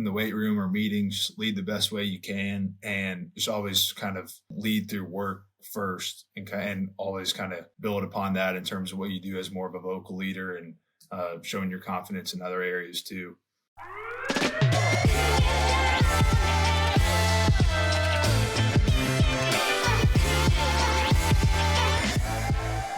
in the weight room or meetings, lead the best way you can, and just always kind of lead through work first, and always kind of build upon that in terms of what you do as more of a vocal leader, and showing your confidence in other areas too.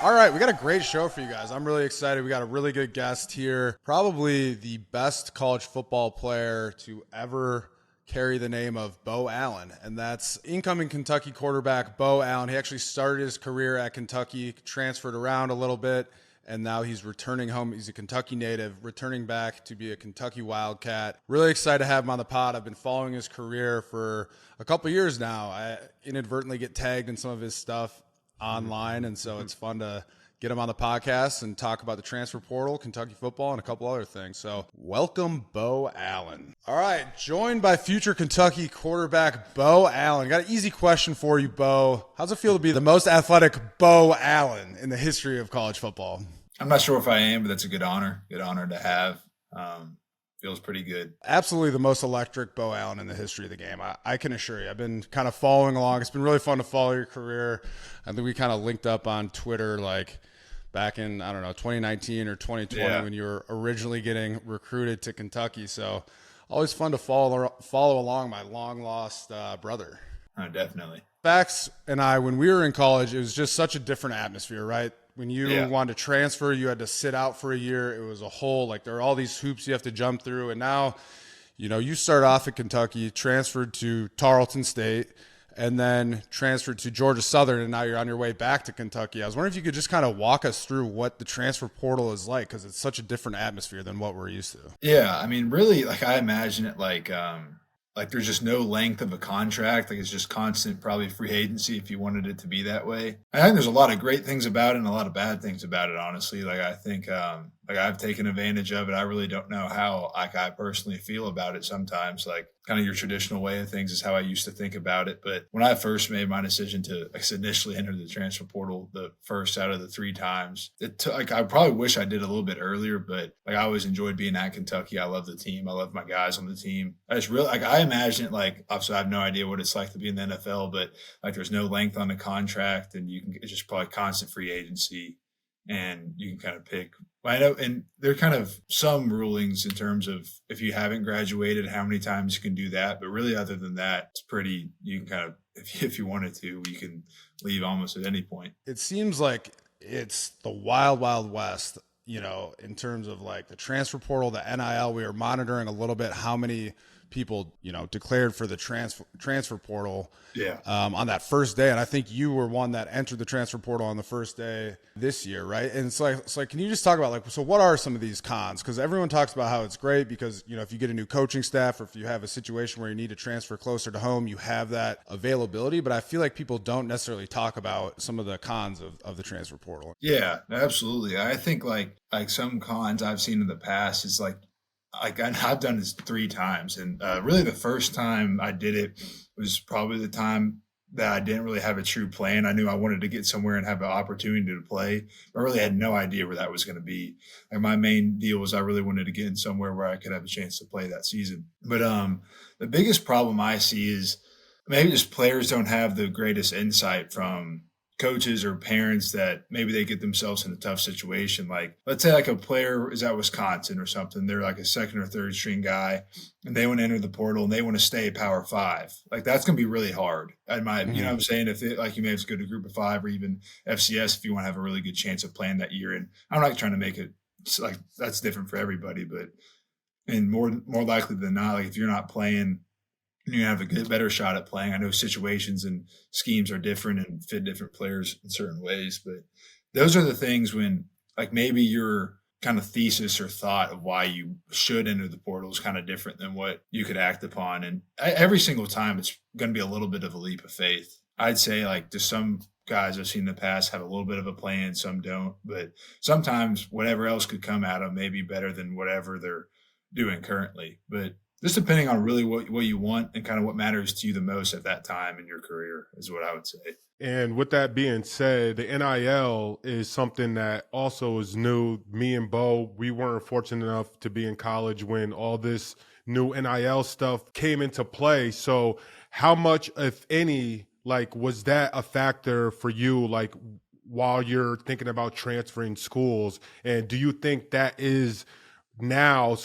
All right, we got a great show for you guys. I'm really excited. We got a really good guest here. Probably the best college football player to ever carry the name of Beau Allen, and that's incoming Kentucky quarterback Beau Allen. He actually started his career at Kentucky, transferred around a little bit, and now he's returning home. He's a Kentucky native, returning back to be a Kentucky Wildcat. Really excited to have him on the pod. I've been following his career for a couple years now. I inadvertently get tagged in some of his stuff online, and so it's fun to get him on the podcast and talk about the transfer portal, Kentucky football, and a couple other things. So welcome, Beau Allen. All right, joined by future Kentucky quarterback Beau Allen. Got an easy question for you, Beau. How's it feel to be the most athletic Beau Allen in the history of college football? I'm not sure if I am, but that's a good honor to have. Feels pretty good. Absolutely the most electric Beau Allen in the history of the game. I can assure you. I've been kind of following along. It's been really fun to follow your career. I think we kind of linked up on Twitter like back in, 2019 or 2020 when you were originally getting recruited to Kentucky. So always fun to follow along my long-lost brother. Oh, definitely. Fax and I, when we were in college, it was just such a different atmosphere, right? When you wanted to transfer, you had to sit out for a year. It was a whole, there are all these hoops you have to jump through. And now, you start off at Kentucky, transferred to Tarleton State, and then transferred to Georgia Southern, and now you're on your way back to Kentucky. I was wondering if you could just kind of walk us through what the transfer portal is like, because it's such a different atmosphere than what we're used to. Yeah, I mean, really, I imagine it like there's just no length of a contract. It's just constant, probably free agency if you wanted it to be that way. I think there's a lot of great things about it and a lot of bad things about it, honestly. I think I've taken advantage of it. I really don't know how I personally feel about it sometimes. Kind of your traditional way of things is how I used to think about it. But when I first made my decision to initially enter the transfer portal, the first out of the 3 times, I probably wish I did a little bit earlier, but I always enjoyed being at Kentucky. I love the team. I love my guys on the team. I just really I imagine it obviously I have no idea what it's like to be in the NFL, but there's no length on the contract, and it's just probably constant free agency, and you can kind of pick. I know, and there are kind of some rulings in terms of if you haven't graduated, how many times you can do that. But really, other than that, it's pretty, you can kind of, if you wanted to, you can leave almost at any point. It seems like it's the wild, wild west, in terms of the transfer portal, the NIL. We are monitoring a little bit how many people, declared for the transfer portal on that first day. And I think you were one that entered the transfer portal on the first day this year, right? And it's like, can you just talk about so what are some of these cons? Because everyone talks about how it's great because, if you get a new coaching staff or if you have a situation where you need to transfer closer to home, you have that availability. But I feel like people don't necessarily talk about some of the cons of the transfer portal. Yeah, absolutely. I think like some cons I've seen in the past is I've done this 3 times, and really the first time I did it was probably the time that I didn't really have a true plan. I knew I wanted to get somewhere and have an opportunity to play, but I really had no idea where that was going to be. My main deal was I really wanted to get in somewhere where I could have a chance to play that season. But the biggest problem I see is maybe just players don't have the greatest insight from coaches or parents that maybe they get themselves in a tough situation. Let's say a player is at Wisconsin or something. They're a second or third string guy and they want to enter the portal and they want to stay Power 5. That's going to be really hard. You know what I'm saying? If you may have to go to Group of 5 or even FCS if you want to have a really good chance of playing that year. And I'm not trying to make it that's different for everybody, but and more likely than not, if you're not playing, you have a better shot at playing. I know situations and schemes are different and fit different players in certain ways, but those are the things when maybe your kind of thesis or thought of why you should enter the portal is kind of different than what you could act upon. And every single time it's going to be a little bit of a leap of faith. I'd say just some guys I've seen in the past have a little bit of a plan, some don't, but sometimes whatever else could come out of may be better than whatever they're doing currently. But just depending on really what you want and kind of what matters to you the most at that time in your career is what I would say. And with that being said, the NIL is something that also is new. Me and Beau, we weren't fortunate enough to be in college when all this new NIL stuff came into play. So how much, if any, like was that a factor for you, like while you're thinking about transferring schools? And do you think that is now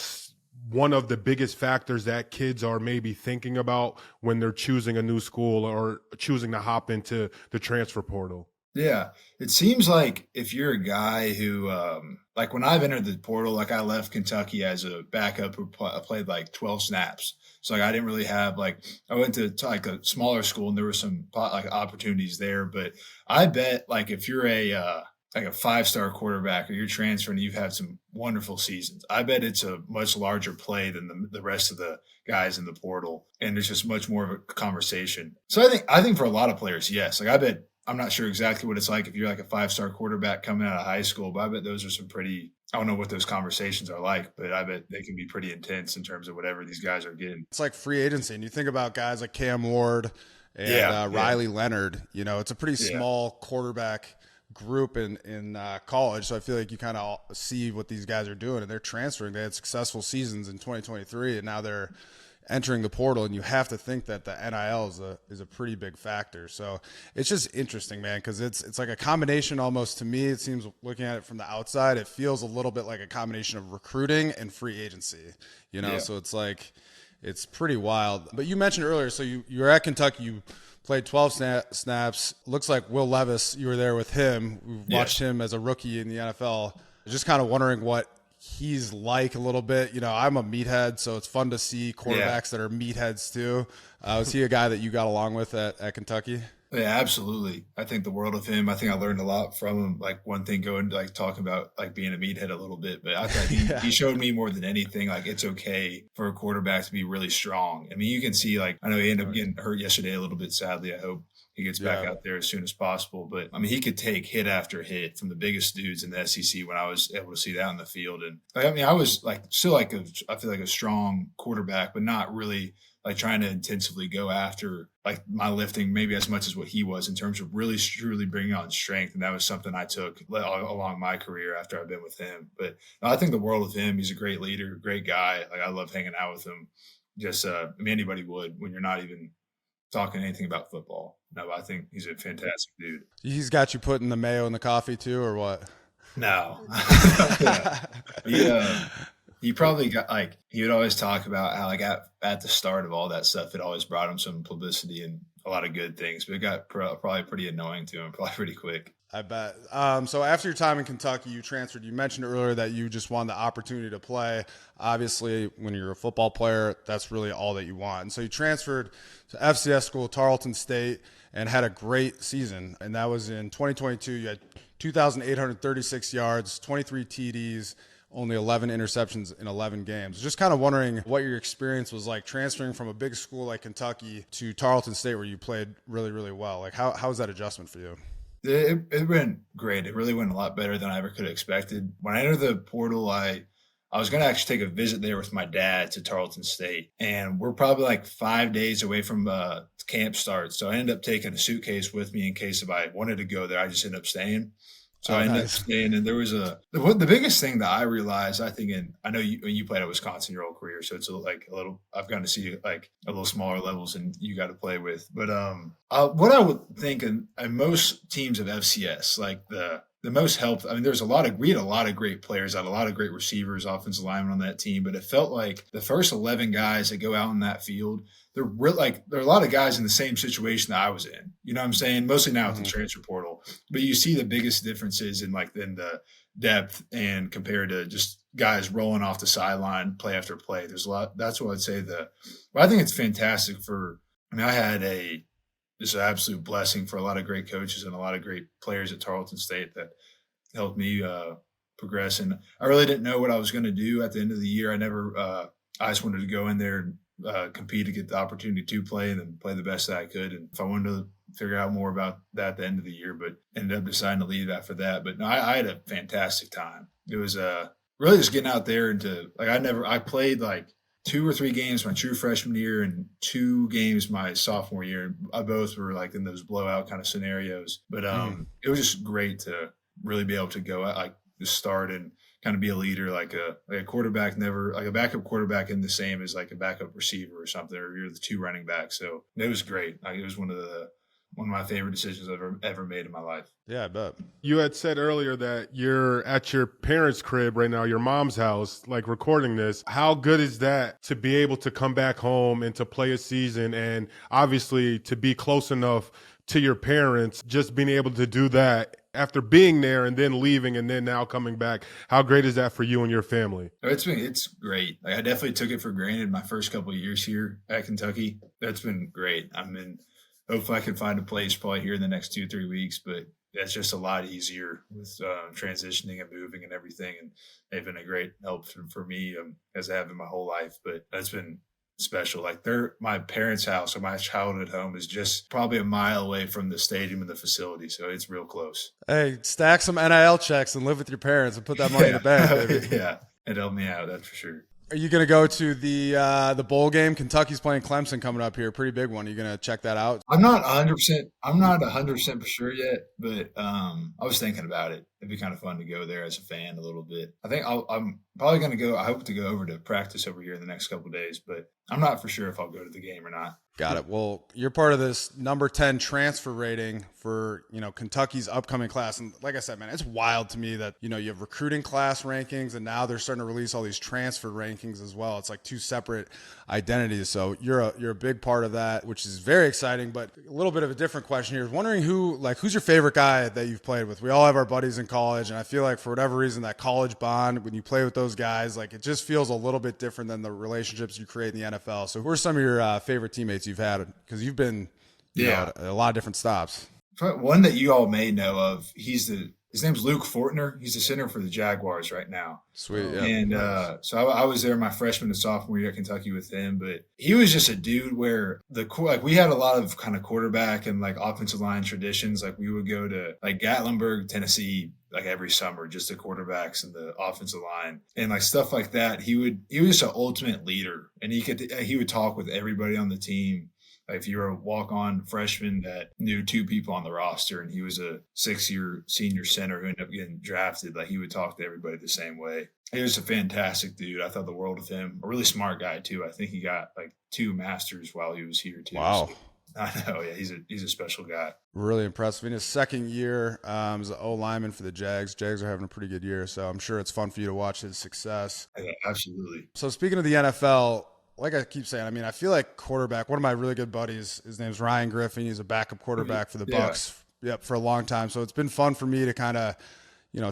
one of the biggest factors that kids are maybe thinking about when they're choosing a new school or choosing to hop into the transfer portal? Yeah, it seems like if you're a guy who, like when I've entered the portal, like I left Kentucky as a backup who played like 12 snaps. So like I didn't really have like I went to like a smaller school and there were some like opportunities there. But I bet like if you're a like a 5-star quarterback or you're transferring, you've had some wonderful seasons. I bet it's a much larger play than the rest of the guys in the portal, and there's just much more of a conversation. So I think for a lot of players, yes. Like I bet I'm not sure exactly what it's like if you're like a 5-star quarterback coming out of high school, but I bet those are some pretty. I don't know what those conversations are like, but I bet they can be pretty intense in terms of whatever these guys are getting. It's like free agency, and you think about guys like Cam Ward and Yeah, yeah, Riley Leonard. You know, it's a pretty yeah. small quarterback group in college, so I feel like you kind of see what these guys are doing, and they're transferring. They had successful seasons in 2023, and now they're entering the portal, and you have to think that the NIL is a pretty big factor. So it's just interesting, man, because it's like a combination almost. To me, it seems, looking at it from the outside, it feels a little bit like a combination of recruiting and free agency, you know? Yeah. So it's like, it's pretty wild. But you mentioned earlier, so you were at Kentucky, you played 12 snaps. Looks like Will Levis, you were there with him. We've watched him as a rookie in the NFL. Just kind of wondering what he's like a little bit. You know, I'm a meathead, so it's fun to see quarterbacks that are meatheads too. Was he a guy that you got along with at Kentucky? Yeah, absolutely. I think the world of him. I think I learned a lot from him. Like one thing going like talking about like being a meathead a little bit, but I thought Yeah. he showed me more than anything. Like it's okay for a quarterback to be really strong. I mean, you can see like I know he ended up getting hurt yesterday a little bit. Sadly, I hope he gets back Yeah. out there as soon as possible. But I mean, he could take hit after hit from the biggest dudes in the SEC when I was able to see that on the field. And like, I mean, I was like still like I feel like a strong quarterback, but not really like trying to intensively go after like my lifting maybe as much as what he was in terms of really truly bringing on strength. And that was something I took along my career after I've been with him. But no, I think the world of him. He's a great leader, great guy. Like I love hanging out with him. Just I mean, anybody would when you're not even talking anything about football. No, I think he's a fantastic dude. He's got you putting the mayo in the coffee too, or what? No. Yeah. He probably got like he would always talk about how like at the start of all that stuff, it always brought him some publicity and a lot of good things, but it got probably pretty annoying to him, probably pretty quick. I bet. So after your time in Kentucky, you transferred. You mentioned earlier that you just wanted the opportunity to play. Obviously, when you're a football player, that's really all that you want. And so you transferred to FCS school, Tarleton State, and had a great season. And that was in 2022. You had 2,836 yards, 23 TDs, only 11 interceptions in 11 games. Just kind of wondering what your experience was like transferring from a big school like Kentucky to Tarleton State, where you played really, really well. Like, how was that adjustment for you? It went great. It really went a lot better than I ever could have expected. When I entered the portal, I was going to actually take a visit there with my dad to Tarleton State, and we're probably like 5 days away from camp start. So I ended up taking a suitcase with me in case if I wanted to go there, I just ended up staying. So I ended up staying, and there was the biggest thing that I realized, I think, and I know you played at Wisconsin your whole career, so it's like a little, I've gotten to see like a little smaller levels and you got to play with. But what I would think, and most teams of FCS, like the most help. I mean, we had a lot of great players, had a lot of great receivers, offensive linemen on that team, but it felt like the first 11 guys that go out in that field, there are a lot of guys in the same situation that I was in. You know what I'm saying? Mostly now with the transfer portal, but you see the biggest differences in the depth and compared to just guys rolling off the sideline play after play. There's a lot. That's what I'd say. I think it's fantastic I had just an absolute blessing for a lot of great coaches and a lot of great players at Tarleton State that helped me progress. And I really didn't know what I was going to do at the end of the year. I just wanted to go in there and compete to get the opportunity to play and then play the best that I could. And if I wanted to figure out more about that at the end of the year, but ended up deciding to leave after that. But no, I had a fantastic time. It was really just getting out there I played like 2 or 3 games my true freshman year and 2 games my sophomore year. I both were like in those blowout kind of scenarios, but it was just great to really be able to go out, like just start and kind of be a leader, like a quarterback never, like a backup quarterback in the same as like a backup receiver or something, or you're the two running backs. So it was great. Like it was one of my favorite decisions I've ever made in my life. Yeah, I bet. You had said earlier that you're at your parents' crib right now, your mom's house, like recording this. How good is that to be able to come back home and to play a season, and obviously to be close enough to your parents, just being able to do that after being there and then leaving and then now coming back? How great is that for you and your family? It's great. Like I definitely took it for granted my first couple of years here at Kentucky. That's been great. Hopefully I can find a place probably here in the next 2-3 weeks, but that's just a lot easier with transitioning and moving and everything. And they've been a great help for me as I have in my whole life. But that's been special. Like my parents' house or my childhood home is just probably a mile away from the stadium and the facility, so it's real close. Hey, stack some NIL checks and live with your parents and put that money in the bank, baby. Yeah, it helped me out, that's for sure. Are you going to go to the bowl game? Kentucky's playing Clemson coming up here, pretty big one. Are you going to check that out? I'm not 100%. I'm not 100% for sure yet, but I was thinking about it. It'd be kind of fun to go there as a fan a little bit. I think I'm probably going to go. I hope to go over to practice over here in the next couple of days, but I'm not for sure if I'll go to the game or not. Got it. Well, you're part of this number 10 transfer rating for, Kentucky's upcoming class. And like I said, man, it's wild to me that, you have recruiting class rankings and now they're starting to release all these transfer rankings as well. It's like two separate identities. So you're a big part of that, which is very exciting. But a little bit of a different question here is wondering who's your favorite guy that you've played with? We all have our buddies in college. And I feel like for whatever reason, that college bond, when you play with those guys, like it just feels a little bit different than the relationships you create in the NFL. So who are some of your favorite teammates you've had? Because you've been at a lot of different stops. One that you all may know of, his name's Luke Fortner. He's the center for the Jaguars right now. Sweet. Yeah. And so I was there my freshman and sophomore year at Kentucky with him, but he was just a dude where we had a lot of kind of quarterback and like offensive line traditions. Like we would go to like Gatlinburg, Tennessee, like every summer, just the quarterbacks and the offensive line and like stuff like that. He was just an ultimate leader, and he would talk with everybody on the team. Like if you were a walk-on freshman that knew two people on the roster and he was a 6-year senior center who ended up getting drafted, like he would talk to everybody the same way. He was a fantastic dude. I thought the world of him. A really smart guy too. I think he got like 2 masters while he was here too. Wow. So, I know. Yeah, he's a special guy. Really impressive. In his second year as an O-lineman for the Jags. Jags are having a pretty good year, so I'm sure it's fun for you to watch his success. Yeah, absolutely. So speaking of the NFL, like I keep saying, I feel like quarterback, one of my really good buddies, his name's Ryan Griffin. He's a backup quarterback for the Bucks for a long time. So it's been fun for me to kind of,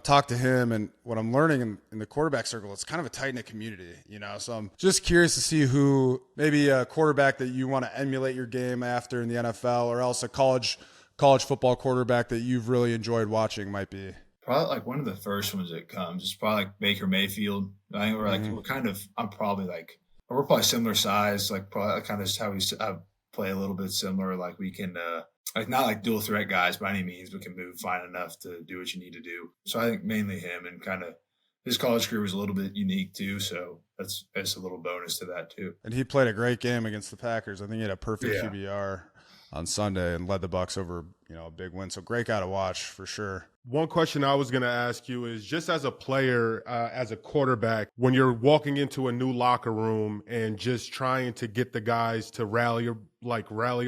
talk to him. And what I'm learning in the quarterback circle, it's kind of a tight-knit community, So I'm just curious to see who maybe a quarterback that you want to emulate your game after in the NFL, or else a college football quarterback that you've really enjoyed watching might be. Probably like one of the first ones that comes is probably like Baker Mayfield. I think we're probably similar size, like probably kind of just how we play a little bit similar. Like we can, like not like dual threat guys by any means, but can move fine enough to do what you need to do. So I think mainly him, and kind of his college career was a little bit unique too. So that's a little bonus to that too. And he played a great game against the Packers. I think he had a perfect QBR on Sunday and led the Bucks over, a big win. So great guy to watch for sure. One question I was going to ask you is, just as a player, as a quarterback, when you're walking into a new locker room and just trying to get the guys to rally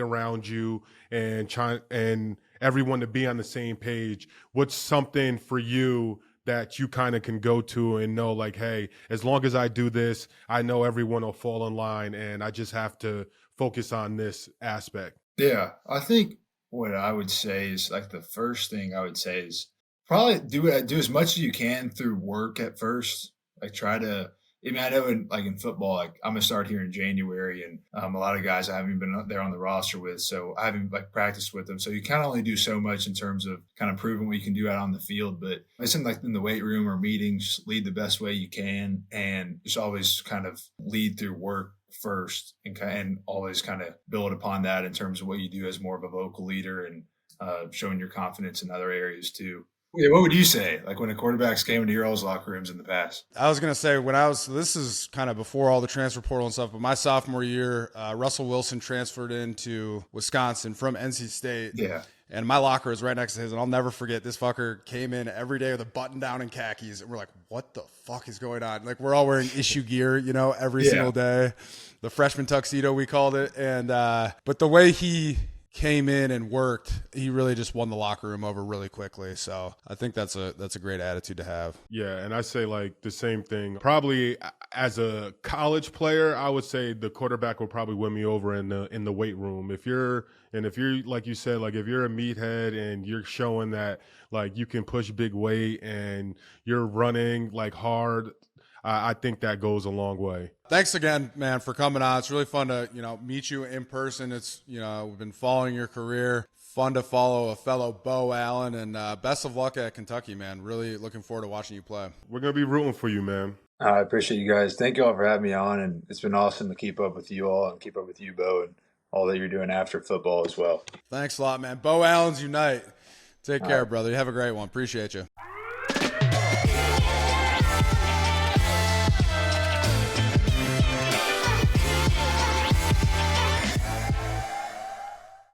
around you and everyone to be on the same page, what's something for you that you kind of can go to and know, like, hey, as long as I do this, I know everyone will fall in line and I just have to focus on this aspect? Yeah, I think what I would say is, like, the first thing I would say is probably do as much as you can through work at first. Like try to, I know in football, like I'm gonna start here in January, and a lot of guys I haven't been there on the roster with, so I haven't like practiced with them. So you kind of only do so much in terms of kind of proving what you can do out on the field. But it's in the weight room or meetings, lead the best way you can, and just always kind of lead through work first, and always kind of build upon that in terms of what you do as more of a vocal leader, and showing your confidence in other areas too. Yeah, what would you say, like when the quarterbacks came into your all's locker rooms in the past? I was going to say, this is kind of before all the transfer portal and stuff, but my sophomore year, Russell Wilson transferred into Wisconsin from NC State. Yeah. And my locker is right next to his, and I'll never forget, this fucker came in every day with a button down and khakis, and we're like, what the fuck is going on? Like, we're all wearing issue gear, you know, every single day. The freshman tuxedo, we called it. And but the way he came in and worked, he really just won the locker room over really quickly. So I think that's a great attitude to have. Yeah, and I say like the same thing. Probably as a college player, I would say the quarterback will probably win me over in the weight room. If you're like you said, like if you're a meathead and you're showing that like you can push big weight and you're running like hard, I think that goes a long way. Thanks again, man, for coming on. It's really fun to, meet you in person. It's, we've been following your career. Fun to follow a fellow Beau Allen, and best of luck at Kentucky, man. Really looking forward to watching you play. We're going to be rooting for you, man. I appreciate you guys. Thank you all for having me on, and it's been awesome to keep up with you all and keep up with you, Beau, and all that you're doing after football as well. Thanks a lot, man. Beau Allen's Unite. Take care, brother. You have a great one. Appreciate you.